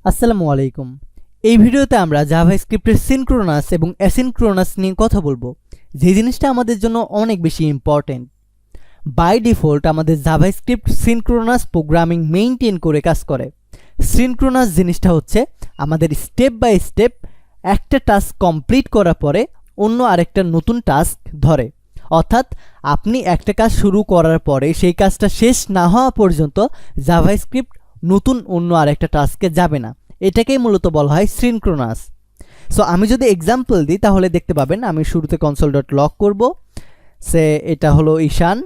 আসসালামু আলাইকুম। এই ভিডিওতে আমরা জাভাস্ক্রিপ্টের সিনক্রোনাস এবং অ্যাসিনক্রোনাস নিয়ে কথা বলবো, যে জিনিসটা আমাদের জন্য অনেক বেশি ইম্পর্টেন্ট। বাই ডিফল্ট আমাদের জাভাস্ক্রিপ্ট সিনক্রোনাস প্রোগ্রামিং মেইনটেইন করে কাজ করে। সিনক্রোনাস জিনিসটা হচ্ছে আমাদের স্টেপ বাই স্টেপ একটা টাস্ক কমপ্লিট করার পরে অন্য আরেকটা নতুন টাস্ক ধরে, অর্থাৎ আপনি একটা কাজ শুরু করার পরে সেই কাজটা শেষ না হওয়া পর্যন্ত জাভাস্ক্রিপ্ট নতুন অন্য আরেকটা টাস্কে যাবে না। এটাকেই মূলত বলা হয় সিনক্রোনাস। সো আমি যদি এক্সাম্পল দিই তাহলে দেখতে পাবেন, আমি শুরুতে console.log করব, সে এটা হলো ঈশান,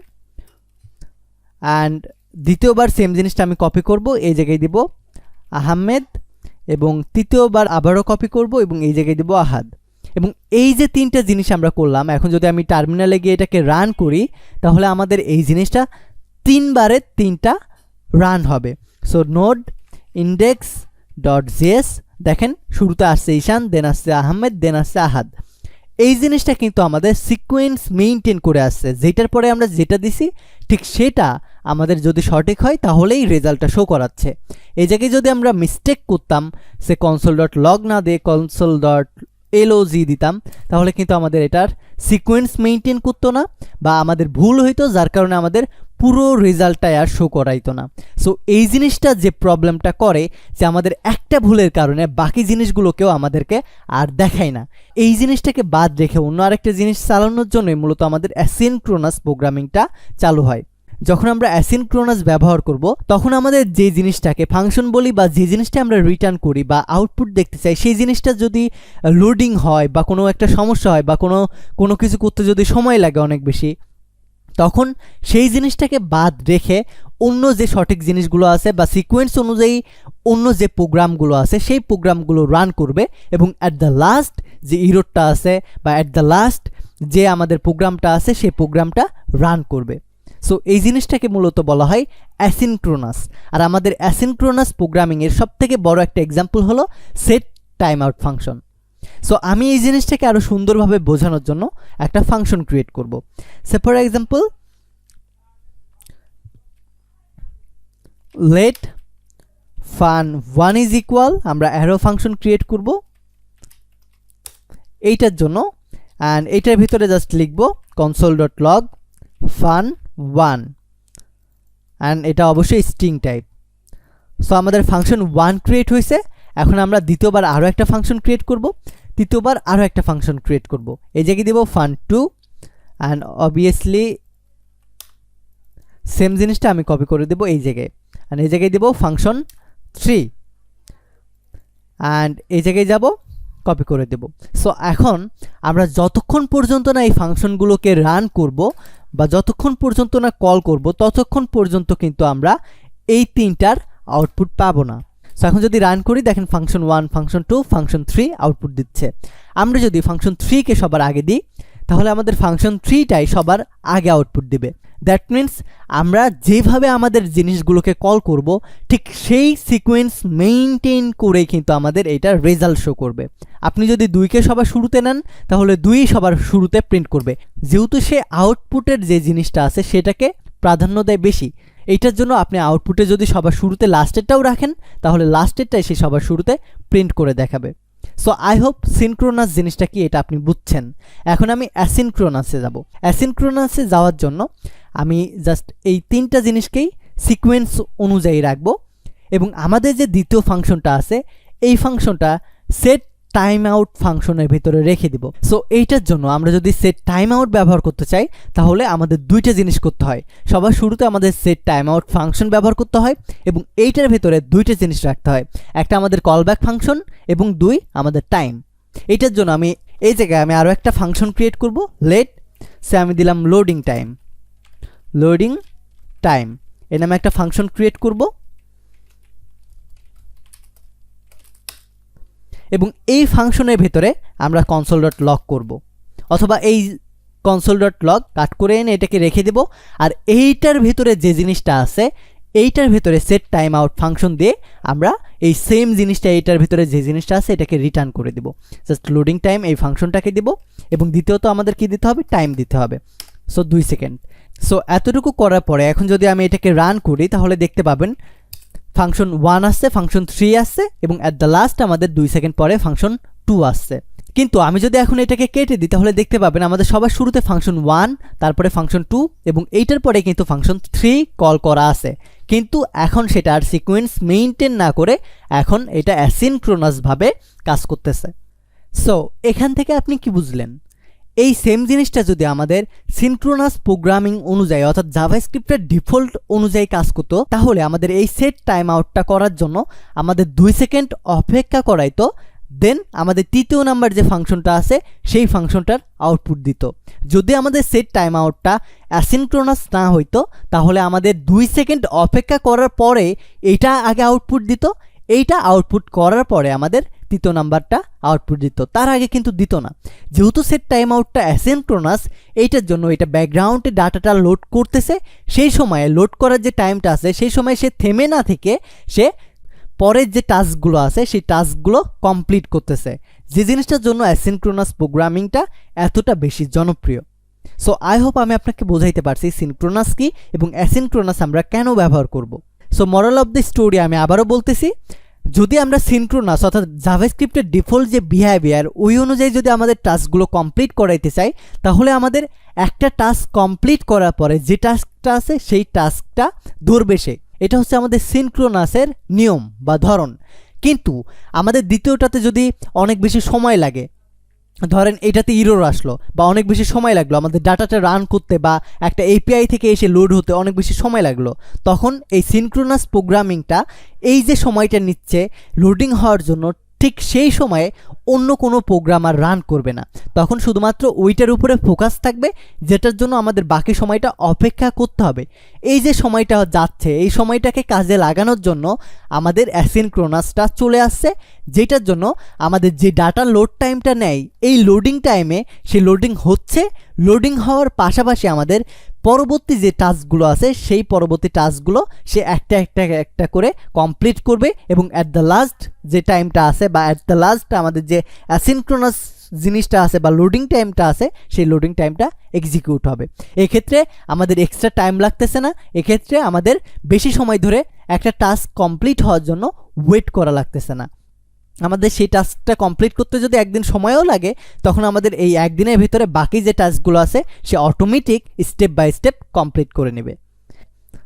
অ্যান্ড দ্বিতীয়বার সেম জিনিসটা আমি কপি করব, এই জায়গায় দিব আহমেদ, এবং তৃতীয়বার আবারও কপি করব এবং এই জায়গায় দিব আহাদ। এবং এই যে তিনটা জিনিস আমরা করলাম, এখন যদি আমি টার্মিনালে গিয়ে এটাকে রান করি তাহলে আমাদের এই জিনিসটা তিনবারে তিনটা রান হবে। সো নোড index.js, দেখেন শুরুতে আসছে ঈশান, দেন আসছে আহমেদ, দেন আসছে আহাদ। এই জিনিসটা কিন্তু আমাদের সিকোয়েন্স মেইনটেইন করে আসছে, যেটার পরে আমরা যেটা দিছি ঠিক সেটা আমাদের যদি সঠিক হয় তাহলেই রেজাল্টটা শো করাচ্ছে। এই জায়গায় যদি আমরা মিস্টেক করতাম, সে console.log না দিয়ে console.log দিতাম, তাহলে কিন্তু আমাদের এটার সিকোয়েন্স মেইনটেইন করতো না, বা আমাদের ভুল হইতো, যার কারণে আমাদের পুরো রেজাল্টটাই আর শো করাইতো না। সো এই জিনিসটা যে প্রবলেমটা করে, যে আমাদের একটা ভুলের কারণে বাকি জিনিসগুলোকেও আমাদেরকে আর দেখায় না, এই জিনিসটাকে বাদ রেখে অন্য আরেকটা জিনিস চালানোর জন্যই মূলত আমাদের অ্যাসিনক্রোনাস প্রোগ্রামিংটা চালু হয়। যখন আমরা অ্যাসিনক্রোনাস ব্যবহার করব তখন আমাদের যে জিনিসটাকে ফাংশন বলি, বা যে জিনিসটা আমরা রিটার্ন করি বা আউটপুট দেখতে চাই, সেই জিনিসটা যদি লোডিং হয় বা কোনো একটা সমস্যা হয় বা কোনো কিছু করতে যদি সময় লাগে অনেক বেশি, তখন সেই জিনিসটাকে বাদ রেখে অন্য যে সঠিক জিনিসগুলো আছে বা সিকোয়েন্স অনুযায়ী অন্য যে প্রোগ্রামগুলো আছে সেই প্রোগ্রামগুলো রান করবে, এবং অ্যাট দ্য লাস্ট যে ইরোরটা আছে বা অ্যাট দ্য লাস্ট যে আমাদের প্রোগ্রামটা আছে সেই প্রোগ্রামটা রান করবে। সো এই জিনিসটাকে মূলত বলা হয় অ্যাসিনক্রোনাস। আর আমাদের অ্যাসিনক্রোনাস প্রোগ্রামিংয়ের সবথেকে বড় একটা এক্সাম্পল হলো set time out function. So আমি এই জিনিসটাকে আরও সুন্দরভাবে বোঝানোর জন্য একটা ফাংশন ক্রিয়েট করব। Say for example let fun1 is equal, আমরা অ্যারো ফাংশন ক্রিয়েট করব এইটার জন্য, অ্যান্ড এইটার ভিতরে জাস্ট লিখব console.log fun1, অ্যান্ড এটা অবশ্যই স্ট্রিং টাইপ। সো আমাদের ফাংশন 1 ক্রিয়েট হয়েছে। এখন আমরা দ্বিতীয়বার আরও একটা ফাংশন ক্রিয়েট করব, তৃতীয়বার আরও একটা ফাংশন ক্রিয়েট করব। এই জায়গায় দেব fun2, অ্যান্ড অবভিয়াসলি সেম জিনিসটা আমি কপি করে দেব এই জায়গায়, অ্যান্ড এই জায়গায় দেব function3, অ্যান্ড এই জায়গায় যাব কপি করে দেব। সো এখন আমরা যতক্ষণ পর্যন্ত না এই ফাংশনগুলোকে রান করব বা যতক্ষণ পর্যন্ত না কল করব, ততক্ষণ পর্যন্ত কিন্তু আমরা এই তিনটার আউটপুট পাবো না। সো এখন যদি রান করি, দেখেন function1, function2, function3 আউটপুট দিচ্ছে। আমরা যদি function3কে সবার আগে দিই তাহলে আমাদের function3টাই সবার আগে আউটপুট দিবে। দ্যাট মিন্স আমরা যেভাবে আমাদের জিনিসগুলোকে কল করব ঠিক সেই সিকোয়েন্স মেইনটেইন করেই কিন্তু আমাদের এইটার রেজাল্ট শো করবে। আপনি যদি 2কে সবার শুরুতে নেন তাহলে 2 সবার শুরুতে প্রিন্ট করবে, যেহেতু সে আউটপুটের যে জিনিসটা আছে সেটাকে প্রাধান্য দেয় বেশি। এইটার জন্য আপনি আউটপুটে যদি সবার শুরুতে লাস্টেরটাও রাখেন তাহলে লাস্টেরটাই সে সবার শুরুতে প্রিন্ট করে দেখাবে। সো আই হোপ সিনক্রোনাস জিনিসটা কি এটা আপনি বুঝছেন। এখন আমি অ্যাসিনক্রোনাসে যাব। অ্যাসিনক্রোনাসে যাওয়ার জন্য আমি জাস্ট এই তিনটা জিনিসকেই সিকোয়েন্স অনুযায়ী রাখবো, এবং আমাদের যে দ্বিতীয় ফাংশনটা আছে এই ফাংশনটা সেট টাইম আউট ফাংশনের ভিতরে রেখে দিব। সো এইটার জন্য আমরা যদি সেট টাইম আউট ব্যবহার করতে চাই তাহলে আমাদের দুইটা জিনিস করতে হয়। সবার শুরুতে আমাদের সেট টাইম আউট ফাংশন ব্যবহার করতে হয়, এবং এইটার ভিতরে দুইটা জিনিস রাখতে হয়, একটা আমাদের কলব্যাক ফাংশন এবং 2 আমাদের টাইম। এইটার জন্য আমি এই জায়গায় আমি আরও একটা ফাংশন ক্রিয়েট করব, লেট সে আমি দিলাম লোডিং টাইম, এর নামে একটা ফাংশন ক্রিয়েট করব, এবং এই ফাংশনের ভিতরে আমরা console.log করব, অথবা এই console.log কাট করে এনে এটাকে রেখে দেব। আর এইটার ভিতরে যে জিনিসটা আছে এইটার ভিতরে সেট টাইম আউট ফাংশন দিয়ে আমরা এই সেম জিনিসটা এইটার ভিতরে যে জিনিসটা আছে এটাকে রিটার্ন করে দেব। জাস্ট লোডিং টাইম এই ফাংশনটাকে দেব, এবং দ্বিতীয়ত আমাদের কি দিতে হবে, টাইম দিতে হবে। So 2 second. সো এতটুকু করার পরে এখন যদি আমি এটাকে রান করি তাহলে দেখতে পাবেন ফাংশন 1 আসছে, ফাংশন 3 আসছে এবং অ্যাট দ্য লাস্ট আমাদের 2 সেকেন্ড পরে ফাংশন 2 আসছে। কিন্তু আমি যদি এখন এটাকে কেটে দিই তাহলে দেখতে পাবেন আমাদের সবার শুরুতে ফাংশন 1, তারপরে ফাংশন 2 এবং এইটার পরে কিন্তু ফাংশন 3 কল করা আছে। কিন্তু এখন সেটা আর সিকোয়েন্স মেইনটেইন না করে এখন এটা অ্যাসিনক্রোনাস ভাবে কাজ করতেছে। সো এখান থেকে আপনি কি বুঝলেন? এই সেম জিনিসটা যদি আমাদের সিনক্রোনাস প্রোগ্রামিং অনুযায়ী অর্থাৎ জাভাস্ক্রিপ্টের ডিফল্ট অনুযায়ী কাজ করতো তাহলে আমাদের এই সেট টাইম আউটটা করার জন্য আমাদের 2 সেকেন্ড অপেক্ষা করাইতো, দেন আমাদের তৃতীয় নাম্বার যে ফাংশনটা আছে সেই ফাংশনটার আউটপুট দিত। যদি আমাদের সেট টাইম আউটটা অ্যাসিনক্রোনাস না হইতো তাহলে আমাদের 2 সেকেন্ড অপেক্ষা করার পরে এইটা আগে আউটপুট দিত, এইটা আউটপুট করার পরে আমাদের তৃতীয় নাম্বারটা আউটপুট দিত, তার আগে কিন্তু দিত না। যেহেতু সেট টাইম আউটটা অ্যাসিনক্রোনাস, এইটার জন্য এটা ব্যাকগ্রাউন্ডে ডাটাটা লোড করতেছে, সেই সময়ে লোড করার যে টাইমটা আছে সেই সময় সে থেমে না থেকে সে পরের যে টাস্কগুলো আছে সেই টাস্কগুলো কমপ্লিট করতেছে, যে জিনিসটার জন্য অ্যাসিনক্রোনাস প্রোগ্রামিংটা এতটা বেশি জনপ্রিয়। সো আই হোপ আমি আপনাকে বোঝাইতে পারছি সিনক্রোনাস কি এবং অ্যাসিনক্রোনাস আমরা কেন ব্যবহার করব। So moral of the story আমি আবারও বলতেছি, যদি আমরা সিনক্রোনাস অর্থাৎ জাভাস্ক্রিপ্টের ডিফল্ট যে বিহেভিয়ার ওই অনুযায়ী যদি আমাদের টাস্কগুলো কমপ্লিট করাইতে চাই তাহলে আমাদের একটা টাস্ক কমপ্লিট করার পরে যে টাস্কটা আছে সেই টাস্কটা ধরবে সে। এটা হচ্ছে আমাদের সিনক্রোনাসের নিয়ম বা ধরন। কিন্তু আমাদের দ্বিতীয়টাতে যদি অনেক বেশি সময় লাগে, ধরেন এটাতে ইরর আসলো বা অনেক বেশি সময় লাগলো আমাদের ডাটাটা রান করতে বা একটা এপিআই থেকে এসে লোড হতে অনেক বেশি সময় লাগলো, তখন এই সিনক্রোনাস প্রোগ্রামিংটা এই যে সময়টা নিচ্ছে লোডিং হওয়ার জন্য ঠিক সেই সময়ে অন্য কোনো প্রোগ্রামার রান করবে না, তখন শুধুমাত্র ওইটার উপরে ফোকাস থাকবে যেটার জন্য আমাদের বাকি সময়টা অপেক্ষা করতে হবে। এই যে সময়টা যাচ্ছে এই সময়টাকে কাজে লাগানোর জন্য আমাদের অ্যাসিনক্রোনাসটা চলে আসছে, যেটার জন্য আমাদের যে ডাটা লোড টাইমটা নেয় এই লোডিং টাইমে সে লোডিং হচ্ছে, লোডিং হওয়ার পাশাপাশি আমাদের পরবর্তী যে টাস্কগুলো আছে সেই পরবর্তী টাস্কগুলো সে একটা করে কমপ্লিট করবে এবং অ্যাট দ্য লাস্ট যে টাইমটা আছে বা অ্যাট দ্য লাস্ট আমাদের যে অ্যাসিনক্রোনাস জিনিসটা আছে বা লোডিং টাইমটা আছে সেই লোডিং টাইমটা এক্সিকিউট হবে। এক্ষেত্রে আমাদের এক্সট্রা টাইম লাগতেছে না, এক্ষেত্রে আমাদের বেশি সময় ধরে একটা টাস্ক কমপ্লিট হওয়ার জন্য ওয়েট করা লাগতেছে না। আমাদের সেই টাস্কটা কমপ্লিট করতে যদি একদিন সময়ও লাগে তখন আমাদের এই একদিনের ভিতরে বাকি যে টাস্কগুলো আছে সে automatic step by step complete করে নেবে।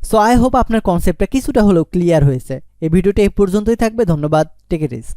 সো আই হোপ আপনার কনসেপ্টটা কিছুটা হলেও ক্লিয়ার হয়েছে। এই ভিডিওটা এই পর্যন্তই থাকবে। ধন্যবাদ। Take it easy.